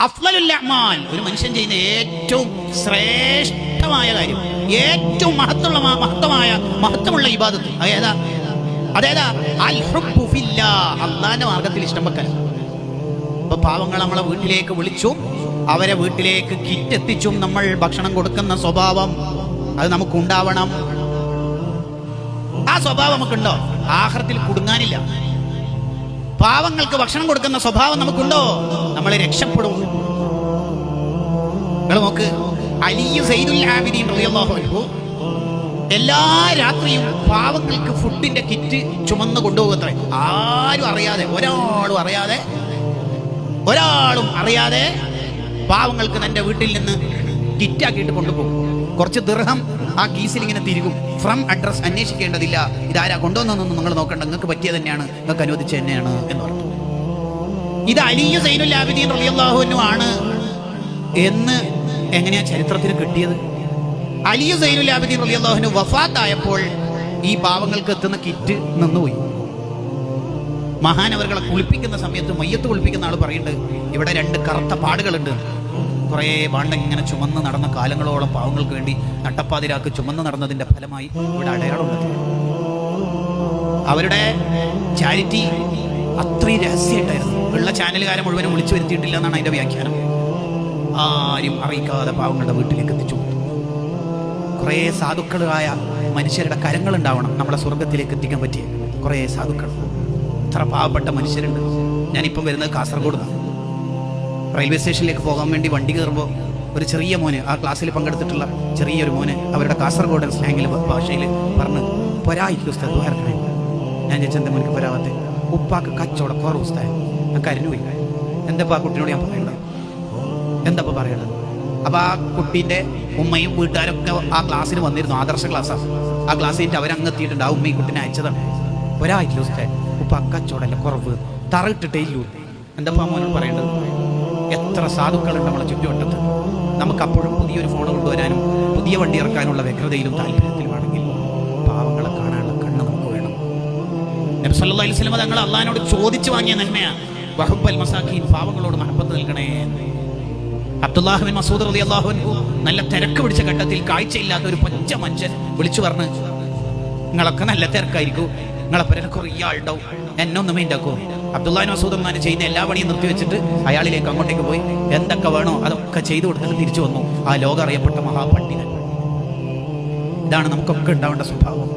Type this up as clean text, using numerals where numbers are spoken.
അഫ്ളലുൽ അഅ്മാൽ, ഒരു മനുഷ്യൻ ചെയ്യുന്ന ഏറ്റവും ശ്രേഷ്ഠമായ കാര്യം, ഏറ്റവും മഹത്വമുള്ള ഇബാദത്ത് അതേതാ? അൽ ഹുബ്ബു ഫില്ലാഹ്, അല്ലാഹുവിന്റെ മാർഗ്ഗത്തിൽ ഇഷ്ടം വെക്കൽ. ഇപ്പൊ പാവങ്ങൾ നമ്മളെ വീട്ടിലേക്ക് വിളിച്ചും അവരെ വീട്ടിലേക്ക് കിറ്റെത്തിച്ചും നമ്മൾ ഭക്ഷണം കൊടുക്കുന്ന സ്വഭാവം അത് നമുക്കുണ്ടാവണം. ആ സ്വഭാവം നമുക്കുണ്ടോ? ആഖിറത്തിൽ കുടുങ്ങാനില്ല. പാവങ്ങൾക്ക് ഭക്ഷണം കൊടുക്കുന്ന സ്വഭാവം നമുക്കുണ്ടോ? നമ്മൾ രക്ഷപ്പെടും. നിങ്ങൾ നോക്ക്, അലി സൈനുൽ ആബിദീൻ റളിയല്ലാഹു അൻഹു എല്ലാ രാത്രിയും പാവങ്ങൾക്ക് ഫുഡിന്റെ കിറ്റ് ചുമന്ന് കൊണ്ടുപോകത്രേ. ആരും അറിയാതെ, ഒരാളും അറിയാതെ പാവങ്ങൾക്ക് തന്റെ വീട്ടിൽ നിന്ന് കിറ്റാക്കിയിട്ട് കൊണ്ടുപോകും. കുറച്ച് ദിർഹം ആ കീസിൽ ഇങ്ങനെ തിരികും. ഫ്രം അഡ്രസ് അന്വേഷിക്കേണ്ടതില്ല, ഇതാരാ കൊണ്ടുവന്നൊന്നും നിങ്ങൾ നോക്കണ്ട, നിങ്ങൾക്ക് പറ്റിയത് തന്നെയാണ്, നിങ്ങൾക്ക് അനുവദിച്ച തന്നെയാണ് എന്ന് പറഞ്ഞു. ഇത് അലി സൈനുൽ ആബിദീൻ റളിയല്ലാഹു അൻഹു ആണ് എന്ന് എങ്ങനെയാ ചരിത്രത്തിന് കിട്ടിയത്? അലി സൈനുൽ ആബിദീൻ റളിയല്ലാഹു അൻഹു വഫാത്തായപ്പോൾ ഈ പാവങ്ങൾക്ക് എത്തുന്ന കിറ്റ് നിന്നുപോയി. മഹാനവറുകളെ കുളിപ്പിക്കുന്ന സമയത്ത്, മയ്യത്ത് കുളിപ്പിക്കുന്ന ആൾ പറയുന്നുണ്ട്, ഇവിടെ 2 കറുത്ത പാടുകളുണ്ട്. കുറേ പാണ്ട ഇങ്ങനെ ചുമന്ന് നടന്ന കാലങ്ങളോളം പാവങ്ങൾക്ക് വേണ്ടി നട്ടപ്പാതിരാക്ക് ചുമന്ന് നടന്നതിന്റെ ഫലമായി ഇവിടെ അടയാളമുണ്ട്. അവരുടെ ചാരിറ്റി അത്രയും രഹസ്യമായിട്ടായിരുന്നു. ഉള്ള ചാനലുകാരെ മുഴുവനും വിളിച്ചു വരുത്തിയിട്ടില്ല എന്നാണ് അതിന്റെ വ്യാഖ്യാനം. ആരും അറിയിക്കാതെ പാവങ്ങളുടെ വീട്ടിലേക്ക് എത്തിച്ചു. കുറേ സാധുക്കളായ മനുഷ്യരുടെ കരങ്ങൾ ഉണ്ടാവണം നമ്മളെ സ്വർഗത്തിലേക്ക് എത്തിക്കാൻ പറ്റിയ കുറേ സാധുക്കൾ. ഇത്ര പാവപ്പെട്ട മനുഷ്യരുണ്ട്. ഞാനിപ്പം വരുന്നത് കാസർഗോഡ് നിന്നാണ്. റെയിൽവേ സ്റ്റേഷനിലേക്ക് പോകാൻ വേണ്ടി വണ്ടി കയറുമ്പോൾ ഒരു ചെറിയ മോന്, ആ ക്ലാസ്സിൽ പങ്കെടുത്തിട്ടുള്ള ചെറിയൊരു മോന് അവരുടെ കാസർഗോഡൻ സ്ലാങ്ങിൽ ഭാഷയിൽ പറഞ്ഞ് പൊരായില്ല ഉസ്താദ് ദ്വാരക്കണേ. ഞാൻ ചോദിച്ചെന്താ മോനിക്ക് പൊരാവത്തെ? ഉപ്പാക്ക് കച്ചവടം കുറവ് ഉസ്താദ്. ഞാൻ കരഞ്ഞുപോയി. എന്താ ആ കുട്ടീനോട് ഞാൻ പറയേണ്ടത്? എന്താ പറയേണ്ടത്? അപ്പോൾ ആ കുട്ടീൻ്റെ ഉമ്മയും വീട്ടുകാരൊക്കെ ആ ക്ലാസ്സിന് വന്നിരുന്നു. ആദർശ ക്ലാസ്സാണ്. ആ ക്ലാസ് കഴിഞ്ഞിട്ട് അവരങ്ങെത്തിയിട്ടുണ്ട്. ആ ഉമ്മയും കുട്ടീനെ അയച്ചതാണ്. ഒരായില്ല ഉസ്താദ്, ഉപ്പാക്ക് കച്ചവടമല്ല കുറവ്, തറ ഇട്ടിട്ടേ ഇല്ലൂ. എന്താ മോനോട് പറയേണ്ടത്? എത്ര സാധുക്കളുണ്ട് നമ്മളെ ചുറ്റുവട്ടത്ത്. നമുക്കപ്പോഴും പുതിയൊരു ഫോൺ കൊണ്ടുവരാനും പുതിയ വണ്ടി ഇറക്കാനുള്ള വ്യഗ്രതയിലും താല്പര്യത്തിലുമാണെങ്കിൽ പാവങ്ങളെ കാണാനുള്ള കണ്ണ് നമുക്ക് വേണം. നബി സല്ലല്ലാഹു അലൈഹി വസല്ലം തങ്ങൾ അള്ളാഹിനോട് ചോദിച്ചു വാങ്ങിയ നന്മയാണ് വഹബ്ബൽ മസാഖീൻ, പാവങ്ങളോട് മഹബത്ത് നൽകണേ. അബ്ദുല്ലാഹ് ബിൻ മസ്ഊദ് റളിയല്ലാഹു അൻഹു നല്ല തിരക്ക് പിടിച്ച ഘട്ടത്തിൽ കാഴ്ചയില്ലാത്ത ഒരു പച്ച മനുഷ്യൻ വിളിച്ചു പറഞ്ഞ്, നിങ്ങളൊക്കെ നല്ല തിരക്കായിരിക്കും, നിങ്ങളെ പേരെ കുറേ ആളുണ്ടാവും, എന്നൊന്നും ഉണ്ടാക്കുമോ? അബ്ദുല്ലാഹി ബിൻ മസ്ഊദ് അങ്ങനെ ചെയ്യുന്ന എല്ലാ പണിയും നിർത്തിവെച്ചിട്ട് അയാളിലേക്ക് അങ്ങോട്ടേക്ക് പോയി എന്തൊക്കെ വേണോ അതൊക്കെ ചെയ്തു കൊടുത്തിട്ട് തിരിച്ചു വന്നു. ആ ലോകം അറിയപ്പെട്ട മഹാപണ്ഡിതൻ. ഇതാണ് നമുക്കൊക്കെ ഉണ്ടാവേണ്ട സ്വഭാവം.